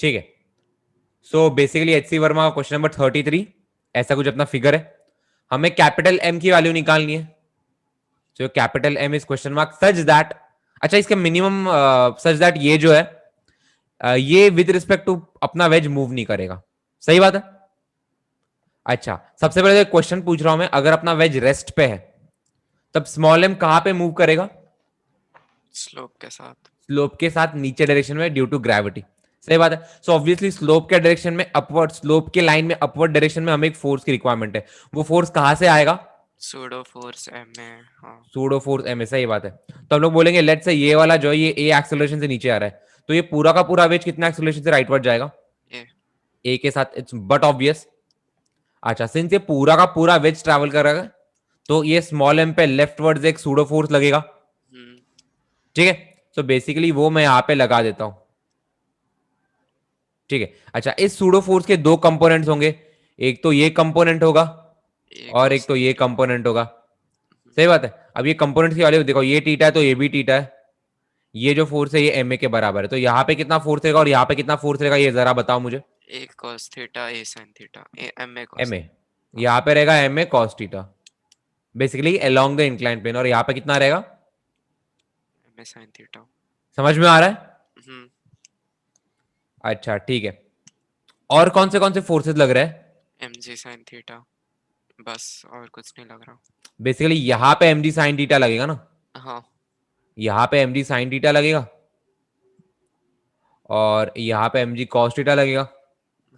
ठीक है। So basically H C Verma का क्वेश्चन नंबर 33 ऐसा कुछ अपना फिगर है, हमें कैपिटल एम की वैल्यू निकालनी है। So capital M is question mark such that, अच्छा इसका मिनिमम सच दैट ये जो है ये विद रिस्पेक्ट टू अपना वेज मूव नहीं करेगा, सही बात है। अच्छा सबसे पहले क्वेश्चन पूछ रहा हूं मैं, अगर अपना वेज रेस्ट पे है तब स्मॉल एम कहां पे मूव करेगा? स्लोप के साथ। स्लोप के साथ नीचे डायरेक्शन में ड्यू टू ग्रेविटी, सही बात है। सो ऑब्वियसली स्लोप के डायरेक्शन में अपवर्ड, स्लोप के लाइन में अपवर्ड डायरेक्शन में हमें एक फोर्स की रिक्वायरमेंट है, वो फोर्स कहां से आएगा? सूडो फोर्स एम में। हाँ। सूडो फोर्स एम, सही बात है। तो हम लोग बोलेंगे लेट से ये वाला जो है ये ए एक्सेलरेशन से नीचे आ रहा है, तो ये पूरा का पूरा वेज कितना एक्सेलरेशन से राइटवर्ड जाएगा? ए। ए के साथ, इट्स बट ऑब्वियस। अच्छा सिंस ये पूरा का पूरा वेज ट्रैवल करेगा तो ये स्मॉल एम पे लेफ्टवर्ड्स एक सूडो फोर्स लगेगा, हम्म। ठीक है। सो बेसिकली वो मैं यहां पे लगा देता हूं, ठीक है। अच्छा इस सूडो फोर्स के दो कंपोनेंट्स होंगे, एक तो ये कंपोनेंट होगा ए और एक कॉस तो ये थीटा। कंपोनेंट होगा, सही बात है। अब ये कंपोनेंट्स की वैल्यू देखो, ये टीटा है तो ये भी टीटा है, ये जो फोर्स है ये एम ए के बराबर है, तो यहाँ पे कितना फोर्स रहेगा और यहाँ पे कितना फोर्स रहेगा ये जरा बताओ मुझे। A cos theta a sign theta a m a m cos. A, यहाँ पे रहेगा m a cos theta, basically along the incline plane, और यहाँ पे कितना रहेगा? M a sign theta. समझ में आ रहा है? हम्म। अच्छा ठीक है। और कौन से फोर्सेस लग रहे हैं? M g sine theta. बस और कुछ नहीं लग रहा। बेसिकली यहाँ पे एम जी साइन थीटा लगेगा ना, हाँ। यहाँ पे एम जी साइन थीटा लगेगा और यहाँ पे एम जी कॉस थीटा लगेगा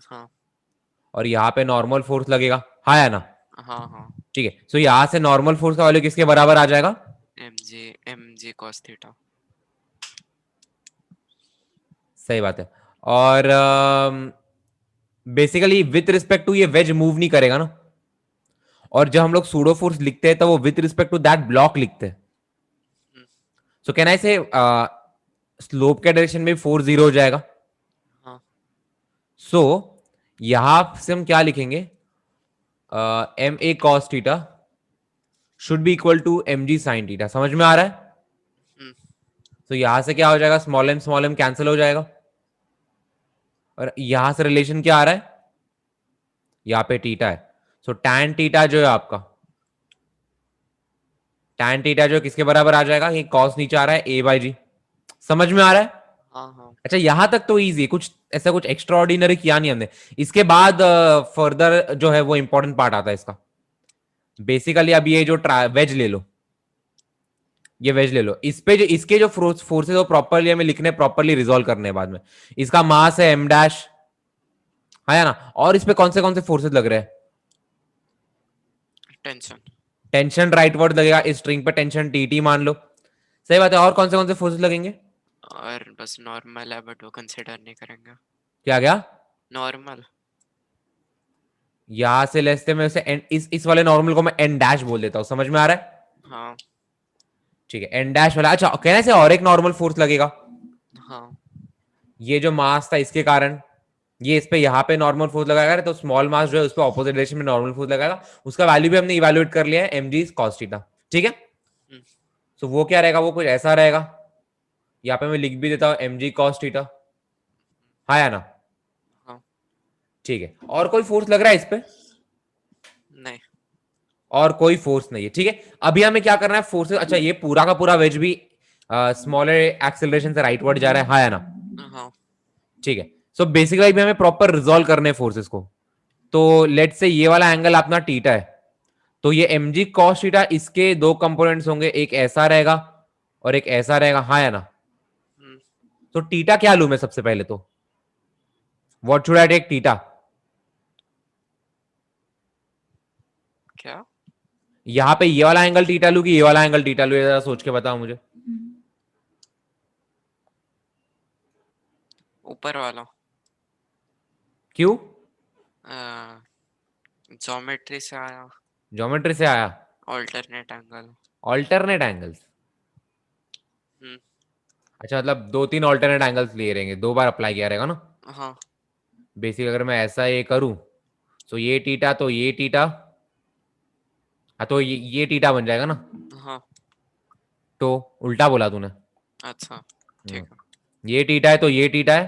हाँ। और यहाँ पे नॉर्मल फोर्स लगेगा, हाँ या ना? हाँ। हाँ। ठीक है। सो यहाँ से नॉर्मल फोर्स का वैल्यू किसके बराबर आ जाएगा? M g cos theta. सही बात है। और बेसिकली विथ रिस्पेक्ट टू ये वेज मूव नहीं करेगा ना, और जब हम लोग सूडो फोर्स लिखते हैं तो वो with respect to that block लिखते हैं। सो कैन आई से स्लोप के डायरेक्शन में फोर्स जीरो हो जाएगा। हाँ। सो यहां से हम क्या लिखेंगे? M a cos theta should be equal to m g sine theta, समझ में आ रहा है? हम्म। तो यहां से क्या हो जाएगा, स्मॉल एम कैंसिल हो जाएगा, और यहां से रिलेशन क्या आ रहा है? यहाँ पे टीटा है, सो टैन टीटा जो है आपका, टैन टीटा जो किसके बराबर आ जाएगा? ये कॉस नीचे आ रहा है ए बाई जी, समझ में आ रहा है? हाँ। हाँ। अच्छा यहां तक तो इजी, कुछ ऐसा कुछ एक्स्ट्रा ऑर्डिनरी किया नहीं हमने। इसके बाद फर्दर जो है वो इंपॉर्टेंट पार्ट आता है इसका। बेसिकली अब ये जो वेज ले लो, ये वेज ले लो, इस पे जो इसके जो फोर्सेस वो प्रॉपरली हमें लिखने, प्रॉपरली रिजोल्व करने बाद में। इसका मास है एम डैश, है ना? और इस पे कौन से फोर्सेस लग रहे हैं? टेंशन। टेंशन राइट वर्ड लगेगा, इस स्ट्रिंग पे टेंशन टी टी मान लो, सही बात है। और कौन से फोर्सेस लगेंगे? और बस नॉर्मल है बट वो कंसिडर नहीं करेंगे। क्या क्या? नॉर्मल। यहां से लेते मैं उसे इस वाले नॉर्मल को मैं एन डैश बोल देता हूं, समझ में आ रहा है? हाँ। ठीक है एन डैश वाला। अच्छा कहने से और एक नॉर्मल फोर्स लगेगा, हाँ। ये जो मास था इसके कारण, ये इस पे यहाँ पे नॉर्मल फोर्स लगाएगा, तो स्मॉल मास जो है उस पर ऑपोजिट डायरेक्शन में नॉर्मल फोर्स लगाएगा, उसका वैल्यू भी हमने इवेल्युएट कर लिया है एम जी कॉस थीटा, ठीक है। हम्म। सो वो क्या रहेगा, वो कुछ ऐसा रहेगा, यहाँ पे मैं लिख भी देता हूँ एम जी कॉस थीटा, हाँ या ना? हाँ। ठीक है। और कोई फोर्स लग रहा है इस पे? नहीं। और कोई फोर्स नहीं है, ठीक है। अभी हमें क्या करना है, फोर्सेस, अच्छा ये पूरा का पूरा वेज भी स्मॉलर एक्सेलरेशन से राइटवर्ड जा रहा है, हाँ या ना? हाँ। ठीक है। सो बेसिकली भी हमें प्रॉपर रिजोल्व करने फोर्सेस को, तो लेट से ये वाला एंगल अपना टीटा है, तो ये एम जी कॉस थीटा, इसके दो कंपोनेंट्स होंगे, एक ऐसा रहेगा और एक ऐसा रहेगा, हाँ या ना? हम्म। तो टीटा क्या लू मैं सबसे पहले तो, what should I take theta? क्या? यहां पे ये वाला एंगल टीटा लू कि ये वाला एंगल टीटा लू, ये जरा सोच के बताओ मुझे। ऊपर वाला। क्यों? ज्योमेट्री से आया। ज्योमेट्री से आया? Alternate angle. Alternate angles? Hmm. अच्छा मतलब दो तीन ऑल्टरनेट एंगल्स लिए रहेंगे, दो बार अप्लाई किया रहेगा ना। हाँ। बेसिक अगर मैं ऐसा ये करूं तो ये टीटा, तो ये टीटा, हाँ तो ये टीटा बन जाएगा ना, हाँ। तो उल्टा बोला तूने। अच्छा। हम्म, ठीक है। ये टीटा है तो ये टीटा है,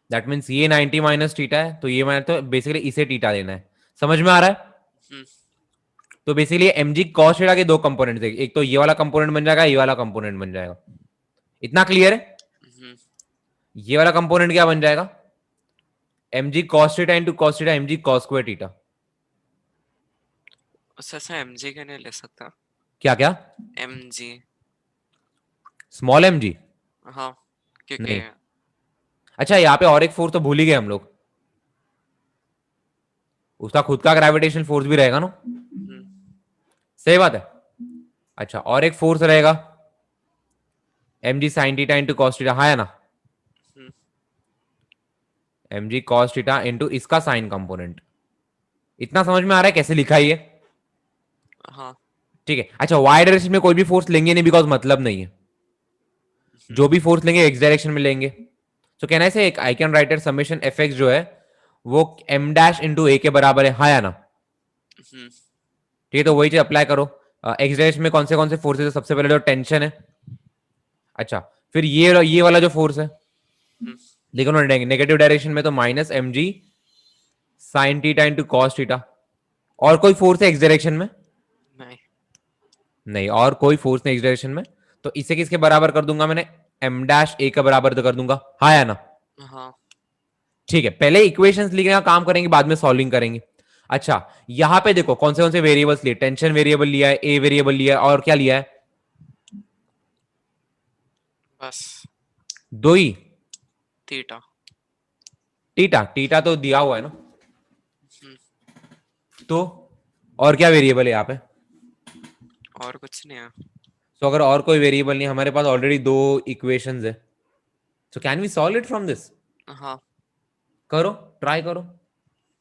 दैट मीन्स ये 90 माइनस थीटा है, तो ये मैंने तो बेसिकली इसे थीटा लेना है। समझ में आ रहा है? हम्म तो बेसिकली mg cos थीटा के दो कंपोनेंट है, एक तो ये वाला कंपोनेंट बन जाएगा, ये वाला कंपोनेंट बन जाएगा। इतना क्लियर है? हम्म ये वाला कंपोनेंट क्या बन जाएगा? mg cos theta into cos theta mg cos square theta. उससे ऐसा mg के नहीं ले सकता। क्या क्या? mg। Small mg? हाँ, क्योंकि नहीं। अच्छा, यहाँ पे और एक फोर्स तो भूल ही गए हम लोग, उसका खुद का ग्रेविटेशन फोर्स भी रहेगा ना। हम्म सही बात है। अच्छा, और एक फोर्स रहेगा mg sin theta into cos theta, हाँ है ना? हम्म mg cos थीटा इंटू इसका साइन कंपोनेंट। इतना समझ में आ रहा है कैसे लिखा है ये? हाँ। ठीक है। अच्छा, वाई डायरेक्शन में कोई भी फोर्स लेंगे नहीं, बिकॉज मतलब नहीं है। हम्म जो भी फोर्स लेंगे एक्स डायरेक्शन में लेंगे। तो कहना है एक I can write summation F x जो है वो एम डैश इंटू ए के बराबर है, हाँ या ना? हम्म ठीक है, तो वही चीज अप्लाई करो। एक्स डायरेक्शन में कौन से फोर्सेज है? सबसे पहले तो टेंशन है। अच्छा, फिर ये वाला जो फोर्स है, हम्म देखो ना, नेगेटिव डायरेक्शन में तो minus m g sine theta into cos theta. और कोई फोर्स है एक्स डायरेक्शन में? नहीं। नहीं, और कोई फोर्स नहीं एक्स डायरेक्शन में। तो इसे किसके बराबर कर दूंगा मैंने? एम डैश ए का बराबर तो कर दूंगा, हाँ या ना? हाँ। ठीक है, पहले इक्वेशंस लिखने का काम करेंगे, बाद में सॉल्विंग करेंगे। अच्छा, यहां पे देखो कौन से वेरिएबल्स लिए, टेंशन वेरिएबल लिया है, ए वेरिएबल लिया है, और क्या लिया है? बस दो ही। थीटा। टीटा, टीटा तो दिया हुआ है ना। हम्म तो और क्या वेरिएबल है यहाँ पे? और कुछ नहीं है। तो अगर और कोई वेरिएबल नहीं, हमारे पास ऑलरेडी दो इक्वेशंस है, so can we solve it from this? हाँ। करो, ट्राई करो,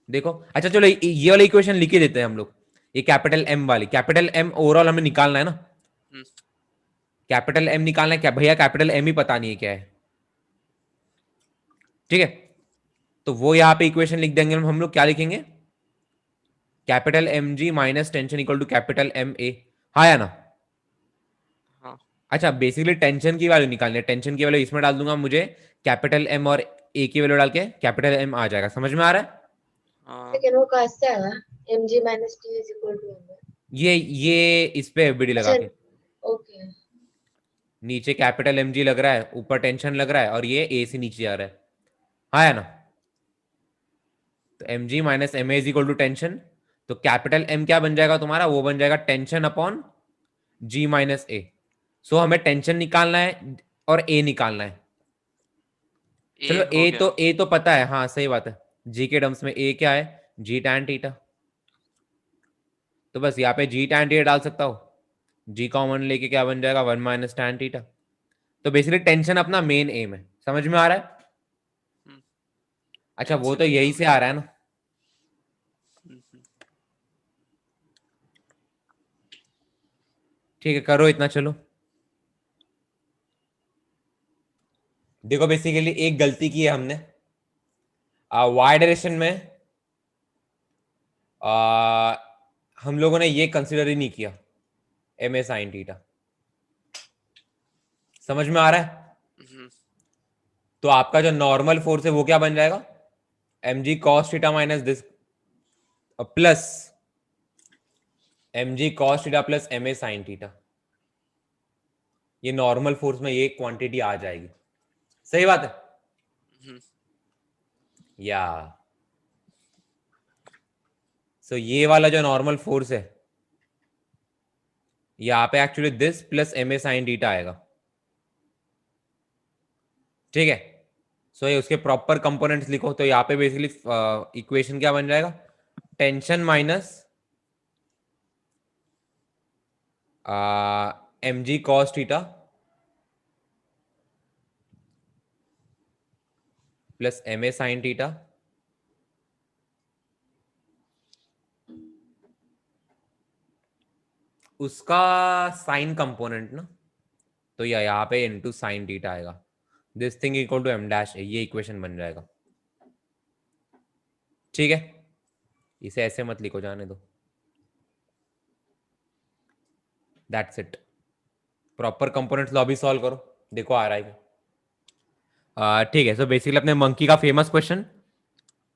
देखो। अच्छा चलो, ये वाली इक्वेशन लिख ही देते हैं हम लोग। ये कैपिटल एम वाली, कैपिटल एम ओवरऑल हमें निकालना है ना। हम्म कैपिटल एम निकालना है क्या भैया? कैपिटल एम ही पता नहीं है क्या है। ठीक है, तो वो यहाँ पे इक्वेशन लिख देंगे हम लोग। क्या लिखेंगे? Capital M g minus tension equal to capital M a, हाँ या ना? हाँ। अच्छा, बेसिकली टेंशन की वैल्यू निकालनी है, टेंशन की वैल्यू इसमें डाल दूंगा मुझे, कैपिटल एम और ए की वैल्यू डाल के कैपिटल एम आ जाएगा। समझ में आ रहा है? हाँ। लेकिन वो कैसे आया? mg minus t is equal to m। ये इस पे एफबीडी लगा अच्छा, के, ओके। नीचे कैपिटल एम जी लग रहा है, ऊपर टेंशन लग रहा है, और ये ए से नीचे आ रहा है, हाँ है ना? तो m g minus m a is equal to tension. तो कैपिटल एम क्या बन जाएगा तुम्हारा? वो बन जाएगा tension upon g minus a. So हमें टेंशन निकालना है और ए निकालना है। ए चलो, हो गया। ए तो पता है, हाँ सही बात है। जी के टर्म्स में ए क्या है? जी टैन थीटा। तो बस यहाँ पे जी टैन थीटा डाल सकता हूँ, जी कॉमन लेके क्या बन जाएगा? One minus tan theta. तो बेसिकली टेंशन अपना मेन एम है। समझ में आ रहा है? हम्म अच्छा, वो तो टेंशन यही क्या? से आ रहा है ना। हम्म ठीक है, करो इतना, चलो। देखो, बेसिकली एक गलती की है हमने, वाई डायरेक्शन में आ, हम लोगों ने ये कंसिडर ही नहीं किया, एम ए साइन थीटा। समझ में आ रहा है? हम्म तो आपका जो नॉर्मल फोर्स है वो क्या बन जाएगा? M g cos theta minus this plus m g cos theta plus m a sign theta. ये नॉर्मल फोर्स में ये क्वांटिटी आ जाएगी। सही बात है? हम्म या सो ये वाला जो नॉर्मल फोर्स है, यहाँ पे actually this plus m a sign theta आएगा। ठीक है, सो ये उसके प्रॉपर कंपोनेंट्स लिखो। तो यहाँ पे बेसिकली इक्वेशन क्या बन जाएगा? Tension minus m g cos theta plus m a sign theta उसका साइन कंपोनेंट ना। तो या यहाँ पे इनटू साइन थीटा आएगा, this thing equal to m dash, ये इक्वेशन बन जाएगा। ठीक है, इसे ऐसे मत लिखो, जाने दो। That's it. प्रॉपर कंपोनेंट्स लो, अभी सॉल्व करो, देखो आ रहा है क्या। ठीक है, सो बेसिकली अपने मंकी का फेमस क्वेश्चन,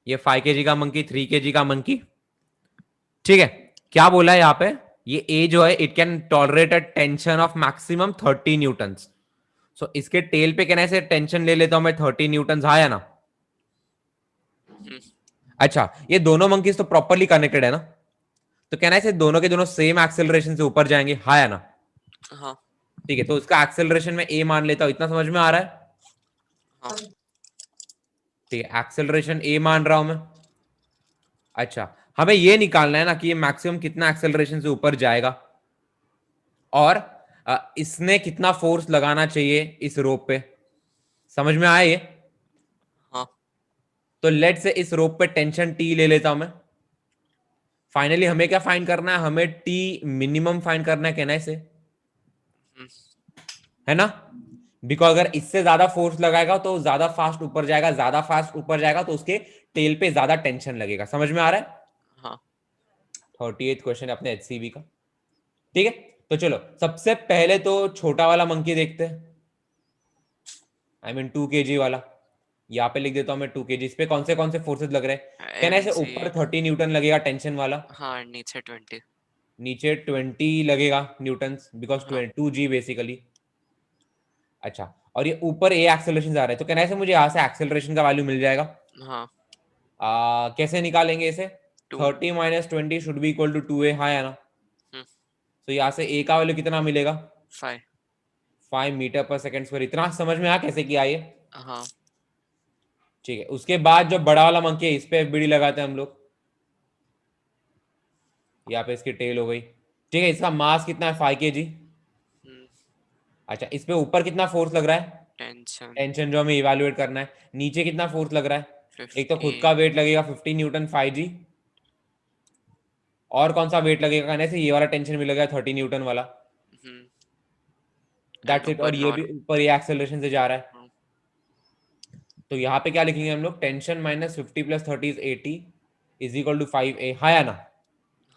ये 5 kg का मंकी, 3 kg का मंकी। ठीक है, क्या बोला है यहाँ पे, ये ए जो है it can tolerate a tension of maximum 30 newtons. So इसके टेल पे कहना है टेंशन ले लेता हूं मैं 30 न्यूटन्स, हाँ या ना? हम्म, अच्छा, ये दोनों मंकीज तो प्रॉपरली कनेक्टेड है ना, तो कहना है दोनों के दोनों सेम एक्सेलरेशन से ऊपर जाएंगे, हाँ या ना? हाँ ठीक है, तो इसका एक्सेलरेशन में ए मान लेता हूं, इतना समझ में आ रहा है? हाँ ठीक है, एक्सेलरेशन ए मान रहा हूं मैं। अच्छा, हमें ये निकालना है ना कि ये मैक्सिमम कितना एक्सेलरेशन से ऊपर जाएगा, और इसने कितना फोर्स लगाना चाहिए इस रोप पे। समझ में आया ये? हाँ तो लेट से इस रोप पे टेंशन टी ले लेता हूं मैं। फाइनली हमें क्या फाइंड करना है, हमें टी मिनिमम फाइंड करना है, कहना है इसे, हम्म, है ना? बिकॉज अगर इससे ज्यादा फोर्स लगाएगा तो ज्यादा फास्ट ऊपर जाएगा, ज्यादा फास्ट ऊपर जाएगा तो उसके टेल पे ज्यादा टेंशन लगेगा। समझ में आ रहा है? हाँ 38 क्वेश्चन अपने एचसीबी का। ठीक है, तो चलो सबसे पहले तो छोटा वाला मंकी देखते हैं, आई मीन 2 kg वाला। यहाँ पे लिख देता हूं मैं 2 kg। इस पे कौन से फोर्सेस लग रहे हैं, कहना है MC, ऊपर 30 न्यूटन लगेगा टेंशन वाला, हाँ नीचे 20। नीचे 20 लगेगा न्यूटन्स, बिकॉज हाँ 2g बेसिकली। अच्छा, और ये ऊपर ए एक्सेलरेशन आ रहा है, तो कहना है मुझे यहाँ से एक्सेलरेशन का वैल्यू मिल जाएगा। हाँ कैसे निकालेंगे इसे? 2। 30 - 20 should be equal to 2a, हाँ या ना? तो यहाँ से ए का वैल्यू कितना मिलेगा? 5। 5 मीटर पर सेकेंड स्क्वायर। इतना समझ में आ कैसे किया ये? हाँ ठीक है, उसके बाद जो बड़ा वाला मंकी है इस पे एफबीडी लगाते हैं हम लोग। यहाँ पे इसकी टेल हो गई। ठीक है, इसका मास कितना है? 5 kg। अच्छा, इस पे ऊपर कितना फोर्स लग रहा है? टेंशन टेंशन जो हमें इवेल्युएट करना है। नीचे कितना फोर्स लग रहा है? एक तो खुद का 50। वेट लगेगा 50 न्यूटन 5g, और कौन सा वेट लगेगा कहने से ये वाला टेंशन मिलेगा 30 न्यूटन वाला। And that's it. और ऊपर ये भी नॉर्म। ऊपर ये एक्सेलरेशन से जा रहा है। तो यहाँ पे क्या लिखेंगे हम लोग? Tension -50 + 30 = 80 is equal to 5a, हाँ या ना?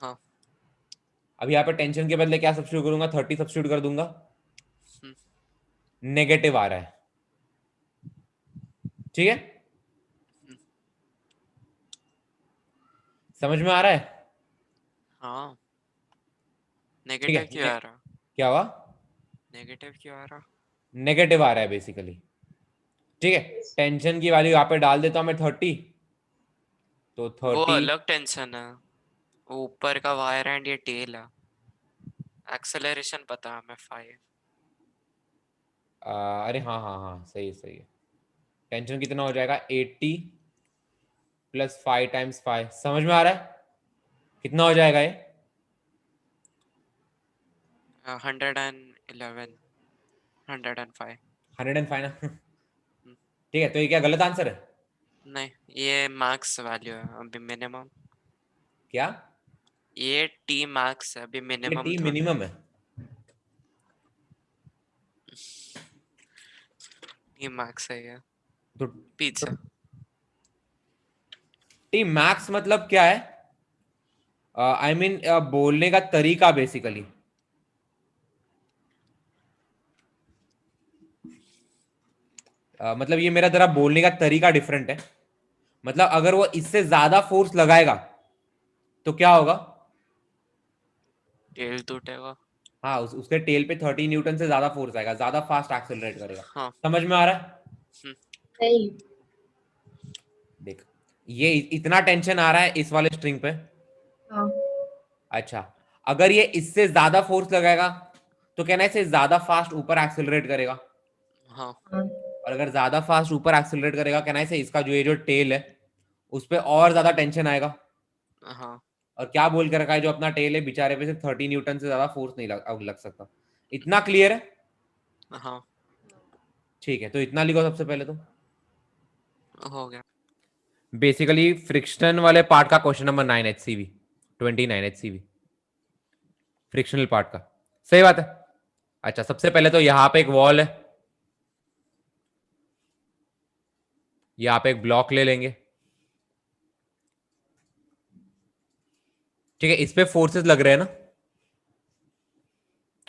हाँ अब यहाँ पे टेंशन के बदले क्या सब्स्टिट्यूट करूंगा? 30 सब्स्टिट्यूट कर दूंगा। हम्म, नेगेटिव आ रहा है। ठीक है, समझ में आ रहा है? हाँ ठीक नेगेटिव है, क्यों आ रहा? क्या हुआ? नेगेटिव क्यों आ रहा? नेगेटिव आ रहा है बेसिकली। ठीक है, टेंशन की वैल्यू यहाँ पे डाल देता हूं मैं 30, तो वो 30। अलग टेंशन है, वो ऊपर का वायर एंड ये टेल है। एक्सेलरेशन पता है हमें 5। अरे हाँ हाँ हाँ, सही है सही है। टेंशन कितना हो जाएगा? 80 + 5 × 5। समझ में आ रहा है कितना हो जाएगा ये? 111, 105। 105 ना? ठीक है, तो ये क्या गलत आंसर है? नहीं, ये मैक्स वैल्यू है अभी, मिनिमम। क्या? ये टी मैक्स है अभी, ये मिनिमम टी थोड़ा। मिनिमम है? टी मैक्स है ये तो पीछे। टी मैक्स मतलब क्या है? आई मीन बोलने का तरीका बेसिकली। मतलब ये मेरा जरा बोलने का तरीका डिफरेंट है। मतलब अगर वो इससे ज्यादा फोर्स लगाएगा तो क्या होगा? टेल टूटेगा। हाँ, उसके टेल पे 30 न्यूटन से ज्यादा फोर्स आएगा, ज्यादा फास्ट एक्सेलरेट करेगा। हाँ समझ में आ रहा है? हम्म, नहीं। देख, ये इतना टेंशन आ रहा है इस वाले स्ट्रिंग पे। हाँ। अच्छा, अगर ये इससे ज्यादा फोर्स लगाएगा तो कहना है इसे ज्यादा फास्ट ऊपर एक्सेलरेट करेगा। हाँ हाँ। और अगर ज्यादा फास्ट ऊपर एक्सेलरेट करेगा कहना है इसे इसका जो ये जो टेल है उस पर और ज्यादा टेंशन आएगा। हाँ और क्या बोल के रखा है, जो अपना टेल है बेचारे पे सिर्फ 30 न्यूटन से ज्यादा फोर्स नहीं लग सकता। इतना क्लियर है? हाँ ठीक है, तो इतना लिखो सबसे पहले तो। हो गया। बेसिकली फ्रिक्शन वाले पार्ट का question number 9 HCV, 29 HCV, frictional part का। सही बात है। अच्छा, सबसे पहले तो यहां पे एक वॉल है, यहां पे एक ब्लॉक ले लेंगे। ठीक है, इस पे फोर्सेस लग रहे हैं ना,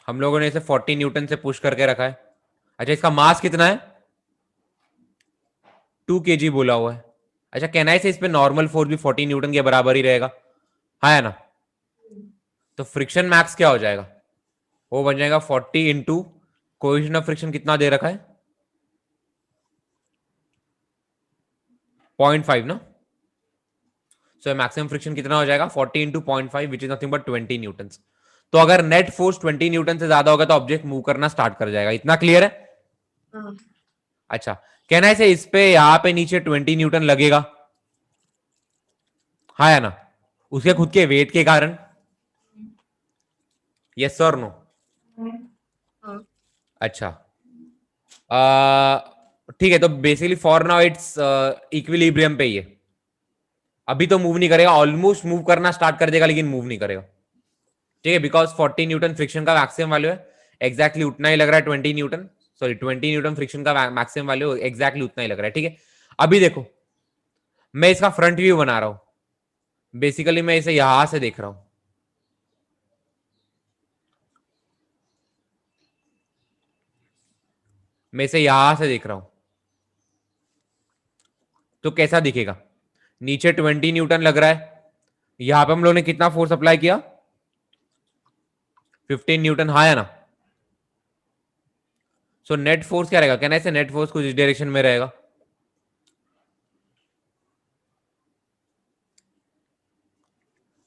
हम लोगों ने इसे 40 न्यूटन से पुश करके रखा है। अच्छा, इसका मास कितना है? 2 kg बोला हुआ है। अच्छा, कहना है इस पे नॉर्मल फोर्स भी 40 न्यूटन के बराबर ही रहेगा, हाँ है ना? तो फ्रिक्शन मैक्स क्या हो जाएगा? वो बन जाएगा 40 इंटू कोएफिशिएंट ऑफ फ्रिक्शन कितना दे रखा है, 0.5 ना। सो मैक्सिमम फ्रिक्शन कितना हो जाएगा 40 into 0.5 which is nothing but 20 Newton. तो अगर नेट फोर्स 20 न्यूटन से ज्यादा होगा तो ऑब्जेक्ट मूव करना स्टार्ट कर जाएगा। इतना क्लियर है? हाँ। अच्छा, कहना है इस पे यहां पे नीचे 20 न्यूटन लगेगा, हाँ है ना, उसके खुद के वेट के कारण। यस और नो? हाँ। अच्छा, ठीक है, तो basically for now it's equilibrium पे ही है। अभी तो मूव नहीं करेगा, ऑलमोस्ट मूव करना स्टार्ट कर देगा लेकिन मूव नहीं करेगा, ठीक है, बिकॉज 40 न्यूटन फ्रिक्शन का मैक्सिमम वैल्यू है, एग्जैक्टली उतना ही लग रहा है 20 न्यूटन, सॉरी 20 न्यूटन फ्रिक्शन का मैक्सिमम वैल्यू एग्जैक्टली उतना ही लग रहा है, ठीक है। अभी देखो, मैं इसका फ्रंट व्यू बना रहा हूं, बेसिकली मैं इसे यहां से देख रहा हूं, मैं इसे यहां से देख रहा हूं, तो कैसा दिखेगा? नीचे 20 न्यूटन लग रहा है, यहां पे हम लोगों ने कितना फोर्स अप्लाई किया, 15 न्यूटन, हाँ है ना। सो नेट फोर्स क्या रहेगा? कहना है नेट फोर्स कुछ इस डायरेक्शन में रहेगा,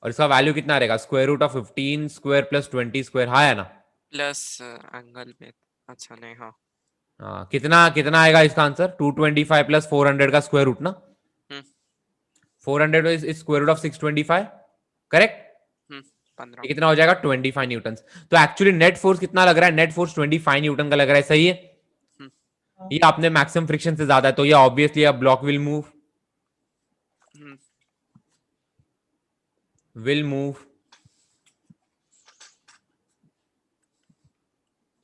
और इसका वैल्यू कितना रहेगा, square root of 15 square plus 20 square, हाँ है ना। प्लस एंगल में, अच्छा नहीं, हाँ। हाँ, कितना कितना आएगा इसका आंसर, 225 प्लस 400 का स्क्वायर रूट ना, hmm 400 is square root of 625, correct. 15। ये कितना हो जाएगा 25 न्यूटन। तो एक्चुअली नेट फोर्स कितना लग रहा है, नेट फोर्स 25 न्यूटन का लग रहा है, सही है। हम्म ये आपने मैक्सिमम फ्रिक्शन से ज्यादा है, तो ये ऑब्वियसली अब ब्लॉक हम्म विल मूव,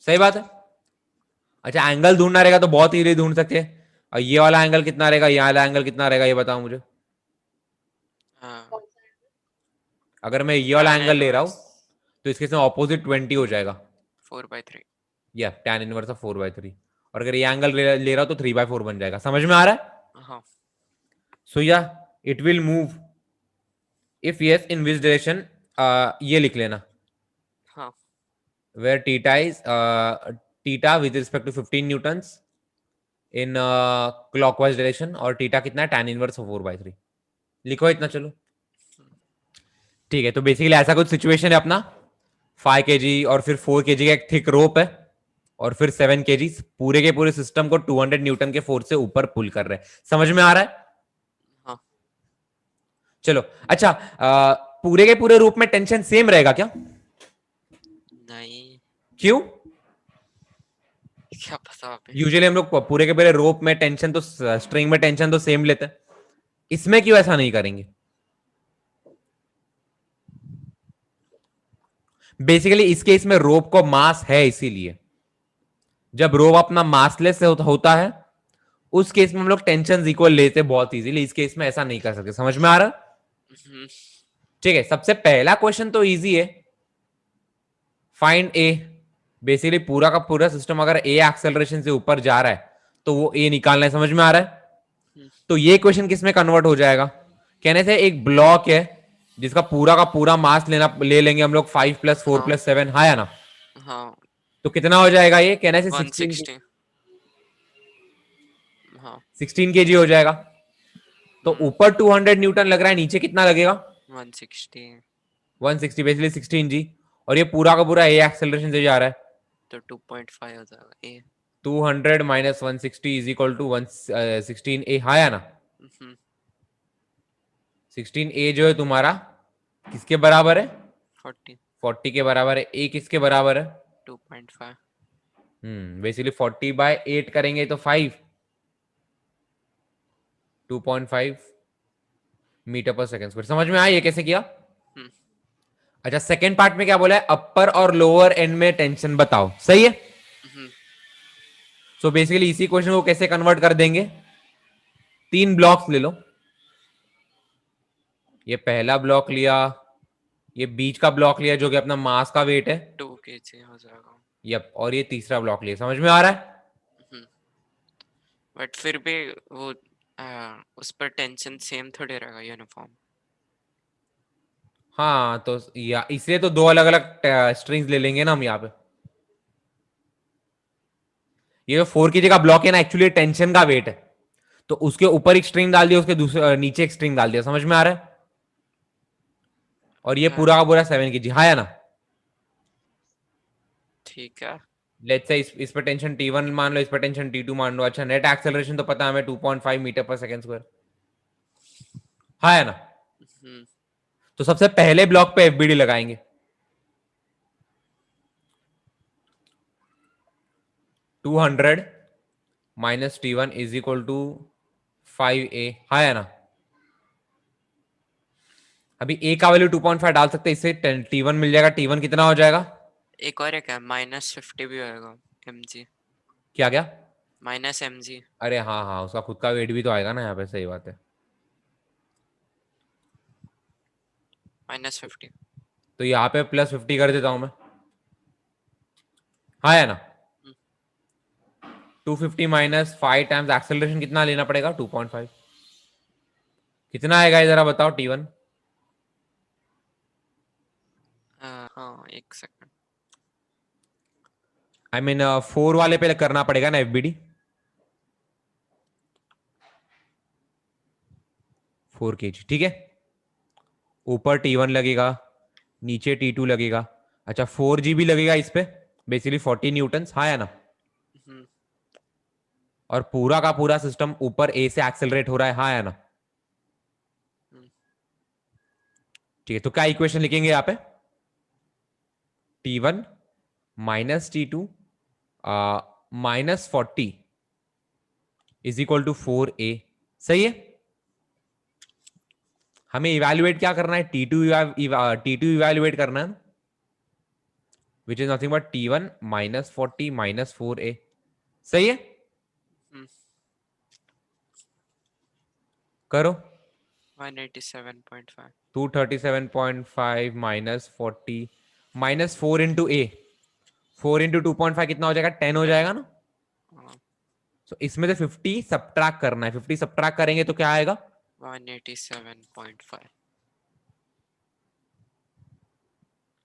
सही बात है। अच्छा, एंगल ढूंढना रहेगा तो बहुत इजीली ढूंढ सकते हैं, और ये वाला एंगल कितना रहेगा, ये वाला एंगल कितना रहेगा, ये बताओ मुझे। हाँ, कौन सा है? अगर मैं ये वाला tan एंगल ले रहा हूं इनवर्स तो इसके साथ ऑपोजिट 20 हो जाएगा, 4/3। या tan इनवर्स ऑफ 4/3, और अगर ये एंगल ले रहा हूं तो 3/4 बन जाएगा, समझ में आ रहा है। हाँ सो या it will move, if yes in which direction, ये लिख लेना, हाँ where theta is theta with respect to 15 newtons in clockwise direction, और theta कितना है, tan inverse of 4/3, लिखो इतना, चलो ठीक है। तो बेसिकली ऐसा कुछ सिचुएशन है अपना, 5 kg और फिर 4 kg का एक थिक रोप है, और फिर 7 kg, पूरे के पूरे सिस्टम को 200 न्यूटन के फोर्स से ऊपर पुल कर रहे हैं, समझ में आ रहा है। हाँ। चलो अच्छा, पूरे के पूरे रूप में टेंशन सेम रहेगा क्या? नहीं, क्यों? क्या पता अभी। यूजुअली हम लोग पूरे के पूरे रोप में टेंशन तो, स्ट्रिंग में टेंशन तो सेम लेते हैं, इसमें क्यों ऐसा नहीं करेंगे? बेसिकली इस केस में रोप को मास है, इसीलिए जब रोप अपना मासलेस से होता है उस केस में हम लोग टेंशन इक्वल लेते हैं बहुत इजीली, इस केस में ऐसा नहीं कर सकते, समझ में आ रहा? हम्म, ठीक है, सबसे पहला क्वेश्चन तो इजी है, फाइंड ए। बेसिकली पूरा का पूरा सिस्टम अगर ए एक्सेलरेशन से ऊपर जा रहा है तो वो ए निकालना है, समझ में आ रहा है। हम्म, तो ये क्वेश्चन किस में कन्वर्ट हो जाएगा, कहने से एक ब्लॉक है जिसका पूरा का पूरा मास ले लेंगे हम लोग, 5 + 4 हाँ + 7, हाँ या ना। हाँ तो कितना हो जाएगा ये, कहने से 160। हाँ 16 kg हो जाएगा। तो हम्म ऊपर 200 न्यूटन लग रहा है, नीचे कितना लगेगा, 160, 160, बेसिकली 16 g, और ये पूरा का पूरा ए एक्सेलरेशन से जा रहा है, तो 2.5 हो जाएगा ए। 200 - 160 इज इक्वल टू 16a, हाँ या ना। हम्म 16a जो है तुम्हारा किसके बराबर है, 40, 40 के बराबर है। ए किसके बराबर है, 2.5। बेसिकली 40/8 करेंगे तो 5, 2.5 मीटर पर सेकंड स्क्वायर, समझ में आया ये कैसे किया। हम्म अच्छा, सेकंड पार्ट में क्या बोला है, अपर और लोअर एंड में टेंशन बताओ, सही है। हम्म सो बेसिकली इसी क्वेश्चन को कैसे कन्वर्ट कर देंगे, 3 ब्लॉक्स ले लो, ये पहला ब्लॉक लिया, ये बीच का ब्लॉक लिया जो कि अपना मास का वेट है, 2 kg हो जाएगा। यप, और ये तीसरा ब्लॉक लिया, समझ में आ रहा है। हम्म बट फिर भी वो उस पर टेंशन सेम थोड़ी रहेगा, यूनिफॉर्म। हाँ तो या इसलिए तो दो अलग अलग स्ट्रिंग्स ले लेंगे ना हम यहाँ पे। ये जो 4 की जगह ब्लॉक है ना, एक्चुअली टेंशन का वेट है, तो उसके ऊपर एक स्ट्रिंग डाल दिया, उसके दूसरे नीचे एक स्ट्रिंग डाल दिया। समझ में आ रहा है? और ये पूरा का पूरा 7 की जी, हाँ या ना? ठीक है। लेट्स से इस पर टेंशन T1 मान लो, इस पर टेंशन T2 मान लो। अच्छा, नेट एक्सेलरेशन तो पता है हमें 2.5 मीटर पर सेकंड स्क्वायर, हाँ या ना? हम्म, तो सबसे पहले ब्लॉक पे एफबीडी लगाएंगे। 200 minus T1 is equal to 5A, हाँ या ना? अभी ए का वैल्यू 2.5 डाल सकते हैं, इससे T1 मिल जाएगा। T1 कितना हो जाएगा? एक और एक है, -50 भी होएगा, mg। क्या क्या? -mg। अरे हाँ हाँ, उसका खुद का वेट भी तो आएगा ना यहाँ पे, सही बात है। -50। तो यहाँ पे +50 कर देता हूं मैं, हाँ या ना? 250 माइनस 5 टाइम्स एक्सेलरेशन कितना लेना पड़ेगा? 2.5। कितना आएगा ये जरा बताओ T1? हाँ, एक सेकंड। आई मीन 4 वाले पे करना पड़ेगा ना एफबीडी। 4 kg, ठीक है। ऊपर T1 लगेगा, नीचे T2 लगेगा। अच्छा, 4G भी लगेगा इस पे, बेसिकली 40 न्यूटन्स, हाँ या ना? हम्म, और पूरा का पूरा सिस्टम ऊपर ए से एक्सेलरेट हो रहा है, हाँ या ना? हम्म, ठीक है, तो क्या इक्वेशन लिखेंगे यहाँ पे? T1 minus T2 -40 is equal to 4A। सही है। हमें इवेल्युएट क्या करना है? T2 इवेल्युएट करना है, which is nothing but T1 -40 -4A। सही है, हम्म, करो। 187.5। 237.5 -40 -4 इंटू ए, 4 इंटू 2.5 कितना हो जाएगा? 10 हो 10। जाएगा ना? हाँ, तो इसमें से 50 सब्ट्रैक्ट करना है। 50 सब्ट्रैक्ट करेंगे तो क्या आएगा? 187.5।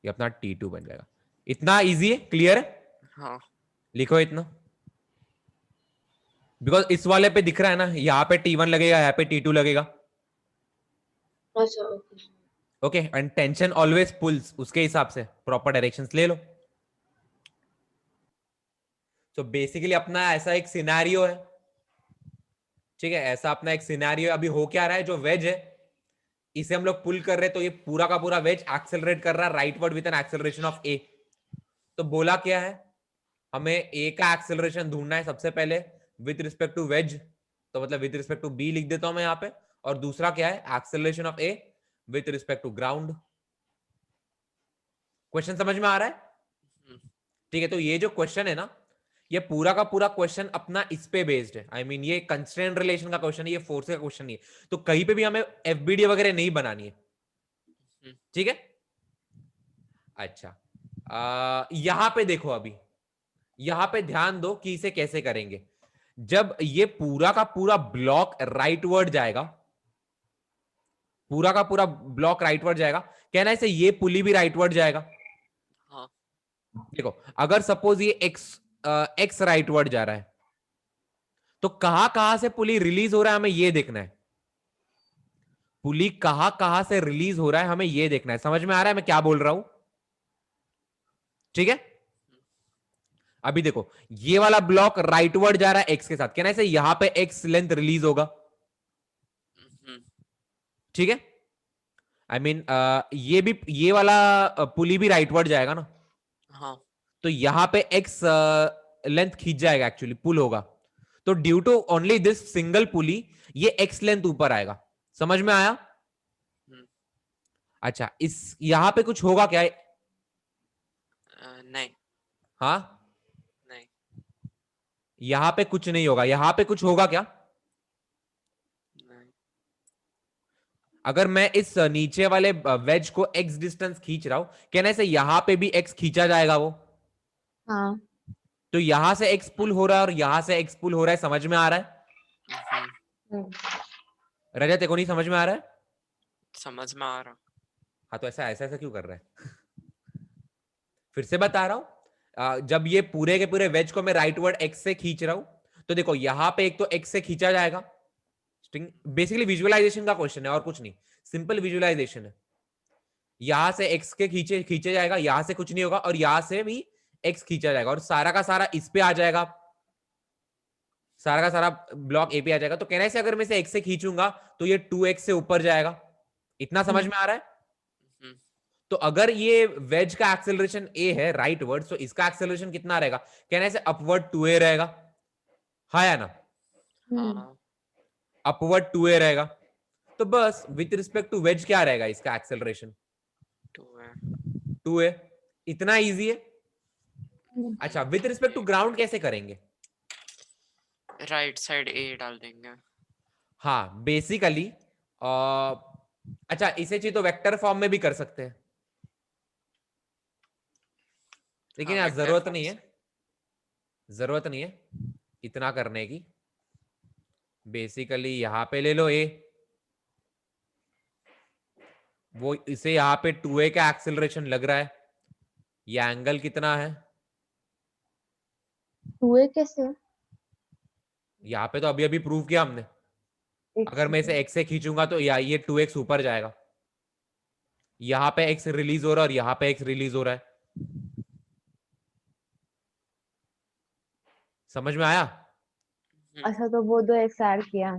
ये अपना T2 बन जाएगा। इतना इजी है, क्लियर है? हाँ, लिखो इतना, बिकॉज इस वाले पे दिख रहा है ना, यहाँ पे T1 लगेगा, यहाँ पे T2 लगेगा। अच्छा okay. Okay, and tension always pulls, उसके हिसाब से प्रॉपर डायरेक्शंस ले लो। तो बेसिकली अपना ऐसा एक सिनेरियो है, ठीक है, ऐसा अपना एक सिनेरियो अभी हो क्या रहा है, जो वेज है इसे हम लोग पुल कर रहे हैं, तो ये पूरा का पूरा वेज एक्सेलरेट कर रहा है rightward with an acceleration of a. तो बोला क्या है, हमें ए का एक्सेलरेशन ढूंढना है सबसे पहले विद रिस्पेक्ट टू वेज, तो मतलब विद रिस्पेक्ट टू बी लिख देता हूं मैं यहाँ पे। और दूसरा क्या है? Acceleration of a with respect to ground. Question समझ में आ रहा है? हम्म, ठीक है, तो ये जो क्वेश्चन है ना, ये पूरा का पूरा क्वेश्चन अपना इस पे बेस्ड है। आई मीन ये कंस्ट्रेंट रिलेशन का क्वेश्चन है, ये फोर्स का क्वेश्चन नहीं है। तो कहीं पे भी हमें एफबीडी वगैरह नहीं बनानी है, ठीक है। अच्छा, यहां पे देखो, अभी यहां पे ध्यान दो कि इसे कैसे करेंगे। जब ये पूरा का पूरा ब्लॉक राइटवर्ड जाएगा, पूरा का पूरा ब्लॉक राइटवर्ड जाएगा, कहना है इसे ये पुली भी राइटवर्ड जाएगा। हाँ, देखो, अगर सपोज ये एक्स राइटवर्ड जा रहा है, तो कहां कहां से पुली रिलीज हो रहा है हमें ये देखना है। पुली कहां कहां से रिलीज हो रहा है हमें ये देखना है। समझ में आ रहा है मैं क्या बोल रहा हूं? ठीक है, अभी देखो, ये वाला ब्लॉक राइटवर्ड जा रहा है एक्स के साथ, कहना है इसे यहां पे एक्स लेंथ रिलीज होगा, हम्म, ठीक है। आई मीन ये भी, ये वाला पुली भी राइटवर्ड जाएगा ना, हाँ, तो यहां पे एक्स लेंथ खींच जाएगा, एक्चुअली पुल होगा। तो due to only this single pulley ये एक्स लेंथ ऊपर आएगा। समझ में आया? हम्म, अच्छा, इस यहां पे कुछ होगा क्या? नहीं, हाँ, नहीं, यहां पे कुछ नहीं होगा, यहां पे कुछ होगा क्या? नहीं। अगर मैं इस नीचे वाले वेज को एक्स डिस्टेंस खींच रहा हूं, कहने से यहां पे भी एक्स खींचा जाएगा वो, हाँ। तो यहां से एक्स पुल हो रहा है और यहां से एक्स पुल हो रहा है। समझ में आ रहा है? हम्म, रजत तेरे को नहीं समझ में आ रहा है? समझ में आ रहा। हाँ तो ऐसा ऐसा ऐसा क्यों कर रहा है? फिर से बता रहा हूं, जब ये पूरे के पूरे वेज को मैं राइट वर्ड एक्स से खींच रहा हूं, तो देखो यहां पे एक तो एक्स से खींचा जाएगा, स्ट्रिंग बेसिकली विजुअलाइजेशन का क्वेश्चन है और कुछ नहीं, सिंपल विजुअलाइजेशन है। यहां से एक्स के खींचे खींचे जाएगा, यहां से कुछ नहीं होगा, और यहां से भी एक्स खींचा जाएगा, और सारा का सारा इस पे आ जाएगा, सारा का सारा ब्लॉक ए पे आ जाएगा। तो कहने से अगर मैं इसे एक्स से खींचूंगा तो ये 2x से ऊपर जाएगा। इतना समझ में आ रहा है? हम्म, तो अगर ये वेज का एक्सेलरेशन ए है राइट वर्ड, तो इसका एक्सेलरेशन कितना रहेगा? कहने से अपवर्ड 2a रहेगा, हाँ या ना? हाँ अपवर्ड 2a रहेगा। तो बस विथ रिस्पेक्ट टू वेज क्या रहेगा इसका एक्सेलरेशन? 2 है। 2a। इतना इजी है। अच्छा, विथ रिस्पेक्ट टू ग्राउंड कैसे करेंगे? राइट साइड ए डाल देंगे। हाँ बेसिकली, अच्छा इसे चाहिए तो वेक्टर फॉर्म में भी कर सकते हैं, लेकिन हाँ यार वेक्टर जरूरत फॉर्म नहीं है, से। जरूरत नहीं है इतना करने की। बेसिकली यहां पे ले लो ए, वो इसे यहां पे 2a का एक्सेलरेशन लग रहा है, ये एंगल कितना है? 2a कैसे? यहां पे तो अभी अभी प्रूव किया हमने। एक अगर मैं इसे सेकंड। x से खींचूंगा तो या ये 2x ऊपर जाएगा, यहां पे x रिलीज हो रहा है और यहां पे x रिलीज हो रहा है। समझ में आया? अच्छा तो वो दो एक्स ऐड किया।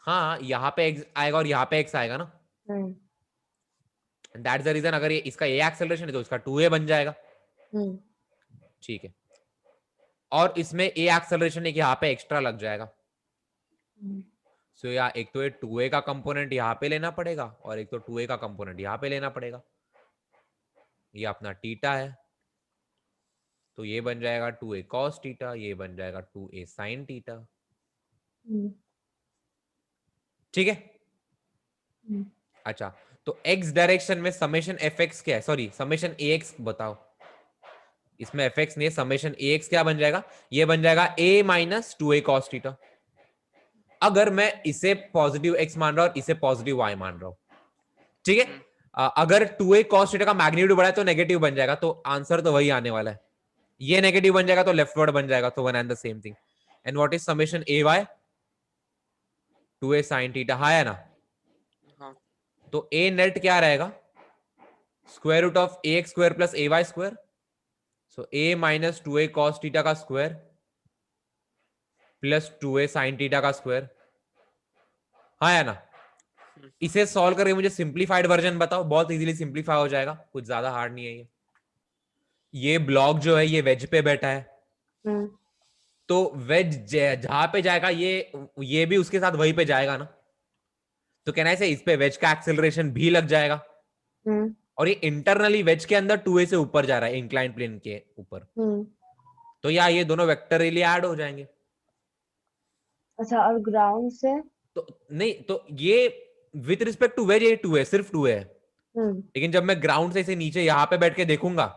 हाँ यहाँ पे x आएगा और यहाँ पे x आएगा ना, हम्म दैट्स द रीजन। अगर ये इसका a एक्सेलरेशन है तो इसका 2a बन जाएगा, हम्म ठीक है। और इसमें a एक्सेलरेशन एक यहाँ पे एक्स्ट्रा लग जाएगा, सो या एक तो ये 2a का कंपोनेंट यहाँ पे लेना पड़ेगा और एक तो 2a का कंपोनेंट यहाँ पे लेना पड़ेगा। ये अपना थीटा है, तो ये बन जाएगा 2a cos थीटा, ये बन जाएगा 2a sin थीटा, ठीक है। अच्छा, तो x डायरेक्शन में समेशन fx क्या है? सॉरी समेशन ax बताओ। इसमें fx नहीं है, समेशन ax क्या बन जाएगा? ये बन जाएगा a minus 2a cos theta. अगर मैं इसे पॉजिटिव x मान रहा हूं और इसे पॉजिटिव y मान रहा हूं, ठीक है। अगर 2a cos थीटा का मैग्नीट्यूड बढ़ा है तो नेगेटिव बन जाएगा, तो आंसर तो वही आने वाला है। ये नेगेटिव बन जाएगा तो लेफ्ट वर्ड बन जाएगा, तो one and the same thing. And what is summation a y? 2a sin theta, हाँ है ना? हाँ तो a नेट क्या रहेगा? Square root of ax square plus ay square, so a minus 2a cos theta का square plus 2a sin theta का square, हाँ है ना? इसे सॉल्व करके मुझे सिंप्लीफाइड वर्जन बताओ, बहुत इजीली सिंप्लीफाई हो जाएगा, कुछ ज्यादा हार्ड नहीं है ये ब्लॉक जो है ये वेज पे बैठा है, तो वेज जहां पे जाएगा ये भी उसके साथ वहीं पे जाएगा ना, तो कहना है इस पे वेज का एक्सेलरेशन भी लग जाएगा, और ये इंटरनली वेज के अंदर 2a से ऊपर जा रहा है इंक्लाइन प्लेन के ऊपर, तो या ये दोनों वेक्टरली ऐड हो जाएंगे। अच्छा और ग्राउंड से? तो नहीं, तो ये विथ रिस्पेक्ट टू वेज ये 2a सिर्फ 2a है, लेकिन जब मैं ग्राउंड से इसे नीचे यहां पे बैठ के देखूंगा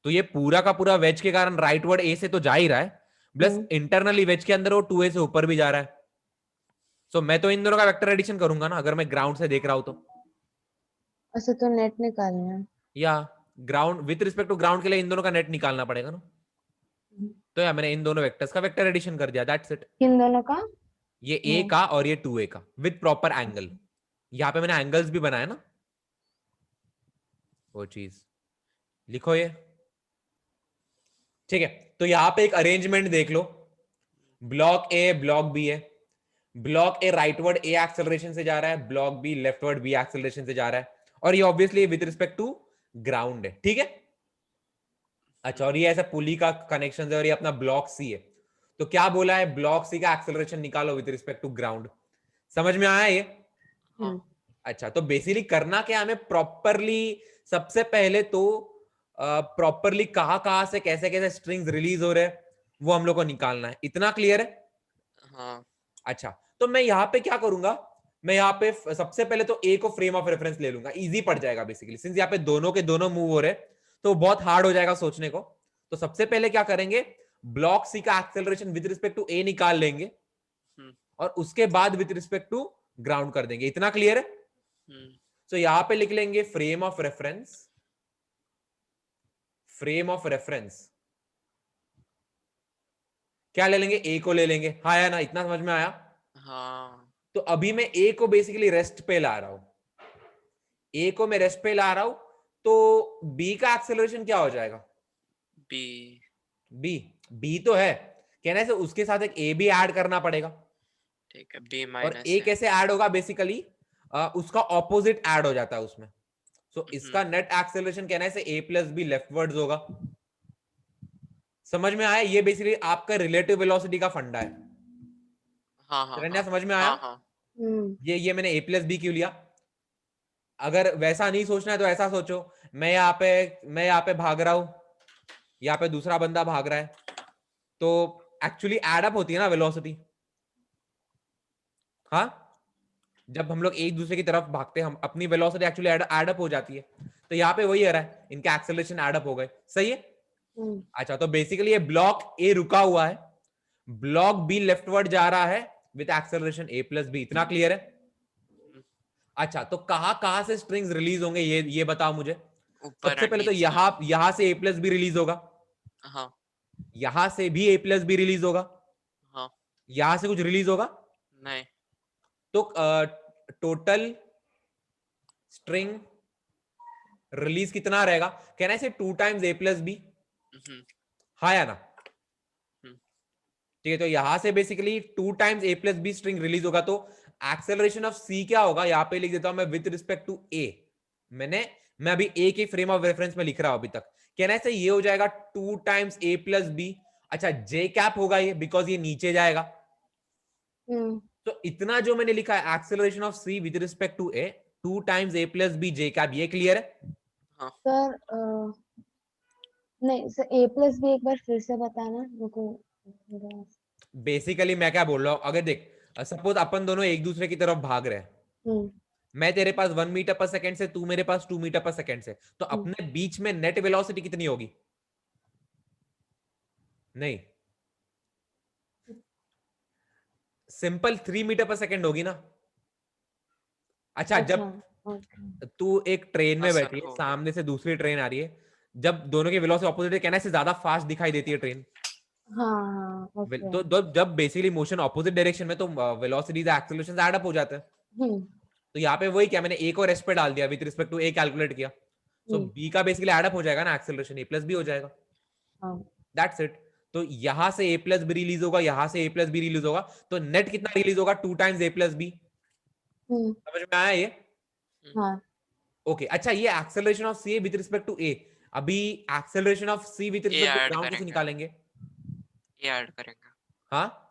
तो ये पूरा का पूरा वेज के कारण राइट वर्ड ए से तो जा ही रहा है, प्लस इंटरनली वेज के अंदर वो 2a से ऊपर भी जा रहा है। सो मैं तो इन दोनों का वेक्टर एडिशन करूंगा ना, अगर मैं ग्राउंड से देख रहा हूं तो। अच्छा तो नेट निकालना है। या ground with respect to ground के लिए इन दोनों का नेट निकालना पड़ेगा ना, तो या मैंने इन दोनों वेक्टर्स का वेक्टर एडिशन कर दिया, दैट्स इट। किन दोनों का? ये ए का और ये 2a का विथ प्रॉपर एंगल, यहाँ पे मैंने एंगल्स भी बनाया ना, वो चीज लिखो ये, ठीक है। तो यहां पे एक अरेंजमेंट देख लो, ब्लॉक ए ब्लॉक बी है, block A rightward a acceleration से जा रहा है, block B leftward b acceleration से जा रहा है, और ये obviously with respect to ground है, ठीक है। अच्छा, और ये ऐसा पुली का कनेक्शन है और ये अपना ब्लॉक सी है, तो क्या बोला है? ब्लॉक सी का एक्सेलरेशन निकालो विद रिस्पेक्ट टू ग्राउंड। समझ में आया ये? हाँ अच्छा, तो बेसिकली करना क्या हमें प्रॉपरली, सबसे पहले तो प्रॉपरली कहां से कैसे कैसे स्ट्रिंग्स रिलीज हो रहे हैं वो हम लोग को निकालना है, इतना क्लियर है? हाँ अच्छा, तो मैं यहाँ पे क्या करूंगा, मैं यहाँ पे सबसे पहले तो ए को फ्रेम ऑफ रेफरेंस ले लूंगा, इजी पड़ जाएगा बेसिकली, सिंस यहाँ पे दोनों के दोनों मूव हो रहे हैं तो बहुत हार्ड हो जाएगा सोचने को। तो सबसे पहले क्या करेंगे, ब्लॉक सी का एक्सेलरेशन विद रिस्पेक्ट टू ए निकाल लेंगे, और उसके बाद विथ रिस्पेक्ट टू ग्राउंड कर देंगे। इतना क्लियर है? तो यहां पे लिख लेंगे frame of reference, frame of reference क्या ले लेंगे? ए को ले लेंगे। हाँ या ना? इतना समझ में आया? हाँ तो अभी मैं ए को बेसिकली रेस्ट पे ला रहा हूं, ए को मैं रेस्ट पे ला रहा हूं, तो बी का एक्सेलरेशन क्या हो जाएगा? बी बी, बी तो है, कहने से उसके साथ एक ए भी ऐड करना पड़ेगा। ठीक है, बी और माइनस ए कैसे ऐड होगा? बेसिकली उसका ऑपोजिट ऐड हो जाता है उसमें। सो इसका नेट एक्सेलरेशन कहना है ए प्लस बी लेफ्टवर्ड्स होगा। समझ में आया? ये बेसिकली आपका रिलेटिव वेलोसिटी का फंडा है। हाँ हाँ शरण्या, हाँ समझ में आया? हाँ हाँ ये मैंने ए प्लस बी क्यों लिया? अगर वैसा नहीं सोचना है तो ऐसा सोचो, मैं यहाँ पे भाग रहा हूं, यहाँ पे दूसरा बंदा भाग रहा है, तो एक्चुअली एड अप होती है ना वेलोसिटी। हाँ, जब हम लोग एक दूसरे की तरफ भागते हैं, हम अपनी वेलोसिटी एक्चुअली एड अप हो जाती है। तो यहाँ पे वही आ रहा है, इनके एक्सेलरेशन एड अप हो गए। सही है? अच्छा, तो बेसिकली ये ब्लॉक ए रुका हुआ है, ब्लॉक बी लेफ्टवर्ड जा रहा है with acceleration a plus b. इतना क्लियर है? अच्छा, तो कहां से स्ट्रिंग्स रिलीज होंगे ये बताओ मुझे। ऊपर सबसे and पहले तो नीचे। यहां से ए प्लस बी रिलीज होगा, हाँ यहां से भी ए प्लस बी रिलीज होगा, हाँ यहां से कुछ रिलीज होगा। नहीं तो टोटल स्ट्रिंग रिलीज कितना रहेगा? कहना है 2 टाइम्स ए प्लस बी। हाँ या ना? ठीक है, तो यहां से basically 2 times a plus be string release होगा। तो एक्सेलरेशन ऑफ सी क्या होगा? यहां पे लिख देता हूं मैं विद रिस्पेक्ट टू ए। मैं अभी ए के फ्रेम ऑफ रेफरेंस में लिख रहा हूं अभी तक। कहना है ये हो जाएगा 2 टाइम्स ए प्लस बी। अच्छा, जे कैप होगा ये, बिकॉज ये नीचे जाएगा। तो इतना जो मैंने लिखा है acceleration of C with respect to a, 2 times a plus b j cap, ये क्लियर है? सर नहीं सर, ए प्लस बी एक बार फिर से बताना रुको। बेसिकली मैं क्या बोल रहा हूं, अगर देख, सपोज अपन दोनों एक दूसरे की तरफ भाग रहे हैं, मैं तेरे पास 1 मीटर पर सेकंड से, तू मेरे पास 2 मीटर पर सेकंड से, तो अपने बीच में नेट वेलोसिटी कितनी होगी? नहीं, सिंपल 3 मीटर पर सेकंड होगी ना। अच्छा, जब तू एक ट्रेन में बैठी है, सामने से दूसरी ट्रेन आ रही है, जब दोनों की वेलोसिटी ऑपोजिट है, कहना से ज्यादा फास्ट दिखाई देती है ट्रेन। तो जब बेसिकली मोशन ऑपोजिट डायरेक्शन में, तो वेलोसिटीज एक्सेलरेशन ऐड अप हो जाते हैं। तो यहाँ पे वही क्या, मैंने ए को रेस्ट पे डाल दिया, with respect to a calculate किया, सो बी का बेसिकली ऐड अप हो जाएगा ना एक्सेलरेशन, ए प्लस बी हो जाएगा। That's it. तो यहां से ए प्लस बी रिलीज होगा, यहां से ए प्लस बी रिलीज होगा, तो नेट कितना रिलीज होगा? 2 टाइम्स ए प्लस बी। समझ में आया ये? ओके, अच्छा, ये acceleration of C with respect to a. अभी acceleration of C with respect to ground कैसे निकालेंगे? ए ऐड करेंगे। हाँ,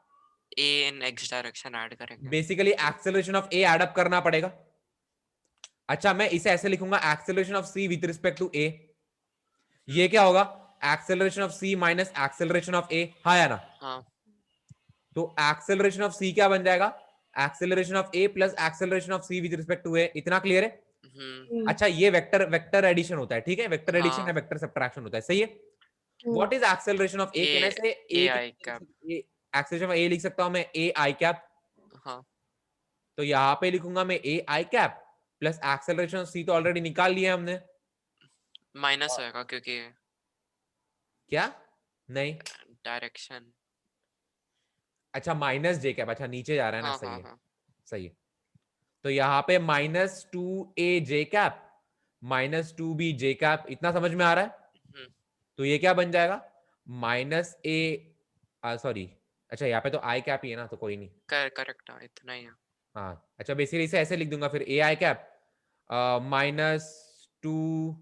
a in x direction add करेंगे। Basically acceleration of a add up करना पड़ेगा। अच्छा, मैं इसे ऐसे लिखूंगा, acceleration of C with respect to a. ये क्या होगा? Acceleration of c minus acceleration of a. हाँ या ना? हाँ। तो एक्सेलरेशन ऑफ सी क्या बन जाएगा? Acceleration of A plus acceleration of C with respect to A. इतना क्लियर है? अच्छा, ये वेक्टर एडिशन होता है, ठीक है? वेक्टर एडिशन है, वेक्टर सब्ट्रैक्शन होता है। सही है? व्हाट इज एक्सेलरेशन ऑफ ए? कहने से ए आई कैप। एक्सेलरेशन ऑफ ए लिख सकता हूं मैं ए आई कैप। हाँ, तो यहां पे लिखूंगा मैं ए आई कैप प्लस एक्सेलरेशन ऑफ सी, तो ऑलरेडी निकाल लिया हमने। माइनस होएगा क्योंकि क्या? नहीं, डायरेक्शन। अच्छा, माइनस जे कैप। अच्छा, नीचे जा रहा है ना? हाँ सही हाँ है, हाँ। सही है। तो यहाँ पे -2 ए जे कैप -2 बी जे कैप। इतना समझ में आ रहा है? तो ये क्या बन जाएगा? -a, सॉरी, अच्छा यहाँ पे तो आई कैप ही है ना, तो कोई नहीं। करेक्ट है, इतना ही है। हाँ, अच्छा, बेसिकली इसे ऐसे लिख दूंगा फिर, ए आई cap -2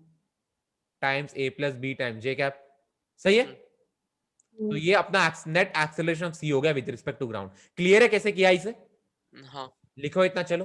times a plus B times J cap. सही है? तो ये अपना नेट एक्सेलरेशन ऑफ सी हो गया with respect to ground. Clear है कैसे किया इसे? हाँ। लिखो इतना, चलो।